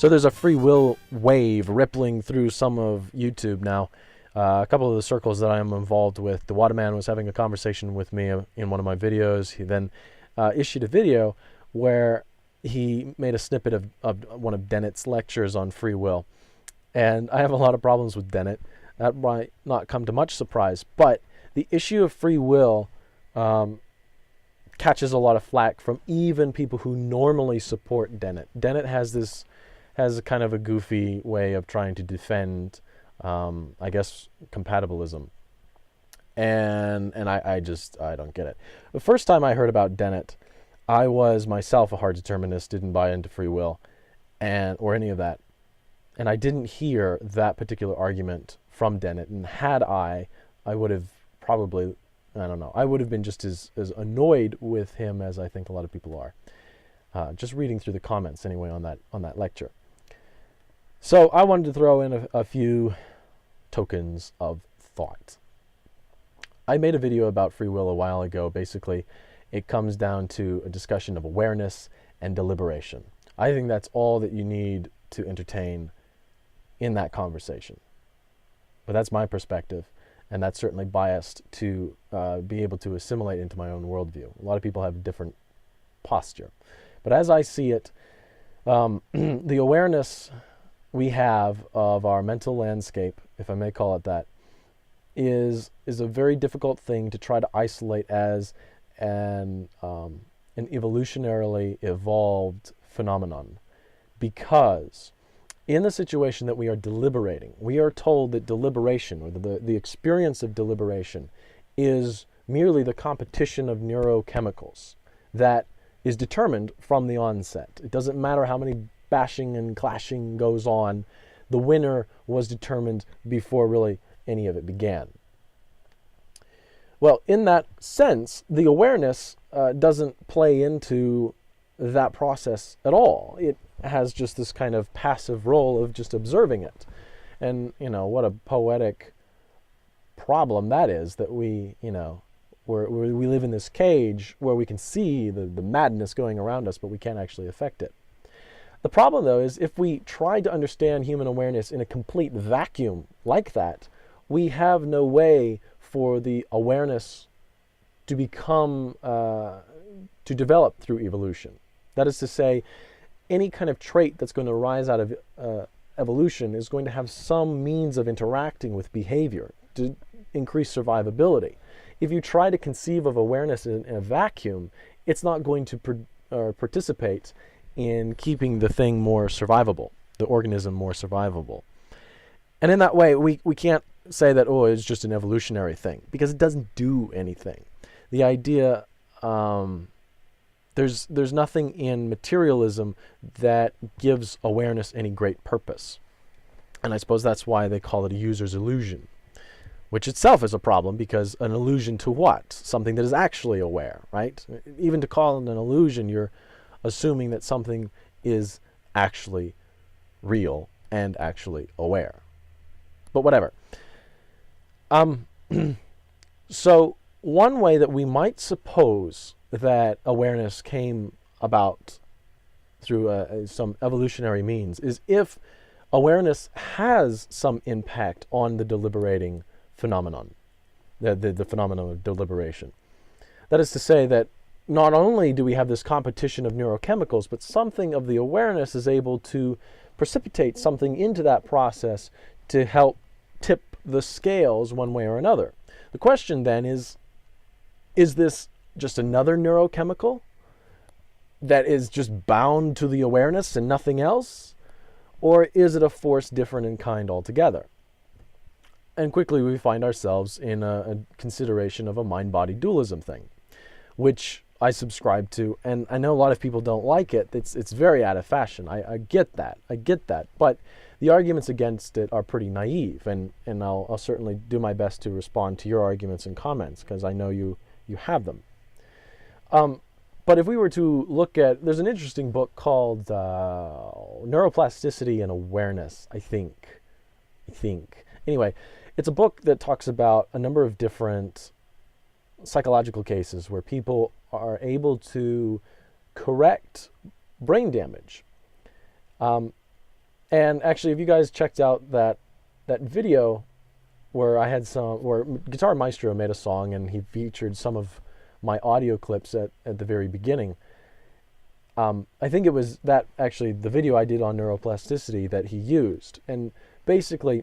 So there's a free will wave rippling through some of YouTube now. A couple of the circles that I am involved with, the Waterman was having a conversation with me in one of my videos. He then issued a video where he made a snippet of one of Dennett's lectures on free will. And I have a lot of problems with Dennett. That might not come to much surprise, but the issue of free will catches a lot of flack from even people who normally support Dennett. Dennett has a kind of a goofy way of trying to defend, I guess, compatibilism. And I don't get it. The first time I heard about Dennett, I was myself a hard determinist, didn't buy into free will or any of that. And I didn't hear that particular argument from Dennett. And had I would have probably, I don't know, I would have been just as annoyed with him as I think a lot of people are. Just reading through the comments anyway on that lecture. So I wanted to throw in a few tokens of thought. I made a video about free will a while ago. Basically, it comes down to a discussion of awareness and deliberation. I think that's all that you need to entertain in that conversation. But that's my perspective, and that's certainly biased to be able to assimilate into my own worldview. A lot of people have a different posture. But as I see it, the awareness we have of our mental landscape, if I may call it that, is a very difficult thing to try to isolate as an evolutionarily evolved phenomenon. Because in the situation that we are deliberating, we are told that deliberation, or the experience of deliberation, is merely the competition of neurochemicals that is determined from the onset. It doesn't matter how many bashing and clashing goes on. The winner was determined before really any of it began. Well, in that sense, the awareness doesn't play into that process at all. It has just this kind of passive role of just observing it. And, what a poetic problem that is, that we live in this cage where we can see the madness going around us, but we can't actually affect it. The problem, though, is if we try to understand human awareness in a complete vacuum like that, we have no way for the awareness to become, to develop through evolution. That is to say, any kind of trait that's going to arise out of evolution is going to have some means of interacting with behavior to increase survivability. If you try to conceive of awareness in a vacuum, it's not going to participate in keeping the thing more survivable, the organism more survivable. And in that way, we can't say that, it's just an evolutionary thing, because it doesn't do anything. The idea, there's nothing in materialism that gives awareness any great purpose. And I suppose that's why they call it a user's illusion, which itself is a problem, because an illusion to what? Something that is actually aware, right? Even to call it an illusion, you're assuming that something is actually real and actually aware. But whatever. So one way that we might suppose that awareness came about through some evolutionary means is if awareness has some impact on the deliberating phenomenon, the phenomenon of deliberation. That is to say that not only do we have this competition of neurochemicals, but something of the awareness is able to precipitate something into that process to help tip the scales one way or another. The question then is this just another neurochemical that is just bound to the awareness and nothing else? Or is it a force different in kind altogether? And quickly we find ourselves in a consideration of a mind-body dualism thing, which I subscribe to, and I know a lot of people don't like it. It's very out of fashion. I get that. But the arguments against it are pretty naive, and I'll certainly do my best to respond to your arguments and comments, because I know you have them. But if we were to look at, there's an interesting book called Neuroplasticity and Awareness, I think. Anyway, it's a book that talks about a number of different psychological cases where people are able to correct brain damage. And actually, if you guys checked out that video where where Guitar Maestro made a song and he featured some of my audio clips at the very beginning. I think it was that actually the video I did on neuroplasticity that he used. And basically,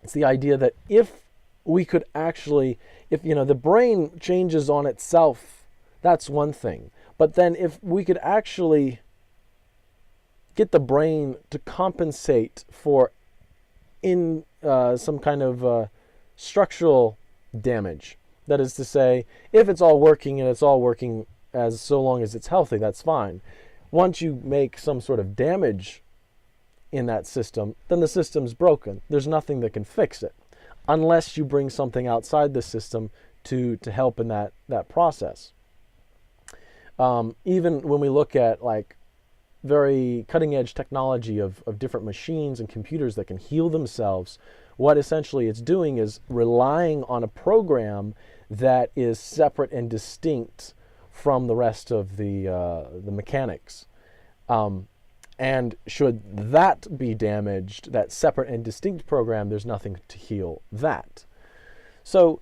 it's the idea that if we could actually, if the brain changes on itself, that's one thing. But then if we could actually get the brain to compensate for in some kind of structural damage. That is to say, if it's all working and it's all working as so long as it's healthy, that's fine. Once you make some sort of damage in that system, then the system's broken. There's nothing that can fix it, unless you bring something outside the system to help in that process. Even when we look at like very cutting edge technology of different machines and computers that can heal themselves, what essentially it's doing is relying on a program that is separate and distinct from the rest of the mechanics. And should that be damaged, that separate and distinct program, there's nothing to heal that. So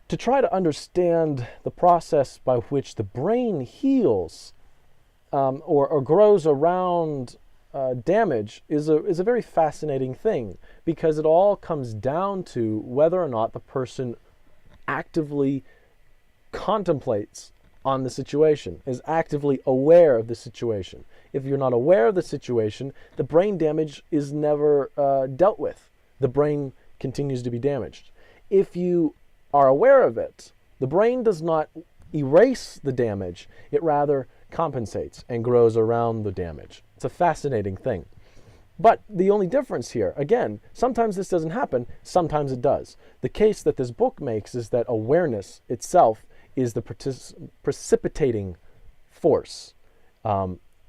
to try to understand the process by which the brain heals or grows around damage is a very fascinating thing, because it all comes down to whether or not the person actively contemplates on the situation, is actively aware of the situation. If you're not aware of the situation, the brain damage is never dealt with. The brain continues to be damaged. If you are aware of it, the brain does not erase the damage, it rather compensates and grows around the damage. It's a fascinating thing. But the only difference here, again, sometimes this doesn't happen, sometimes it does. The case that this book makes is that awareness itself is the precipitating force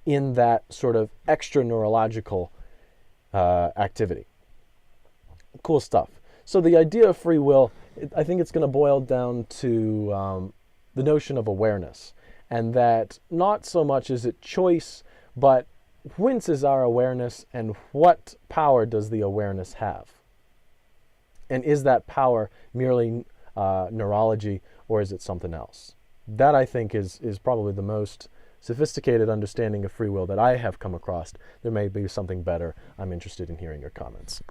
in that sort of extra neurological activity. Cool stuff. So the idea of free will, I think it's going to boil down to the notion of awareness, and that not so much is it choice, but whence is our awareness and what power does the awareness have? And is that power merely neurology, or is it something else? That, I think, is probably the most sophisticated understanding of free will that I have come across. There may be something better. I'm interested in hearing your comments.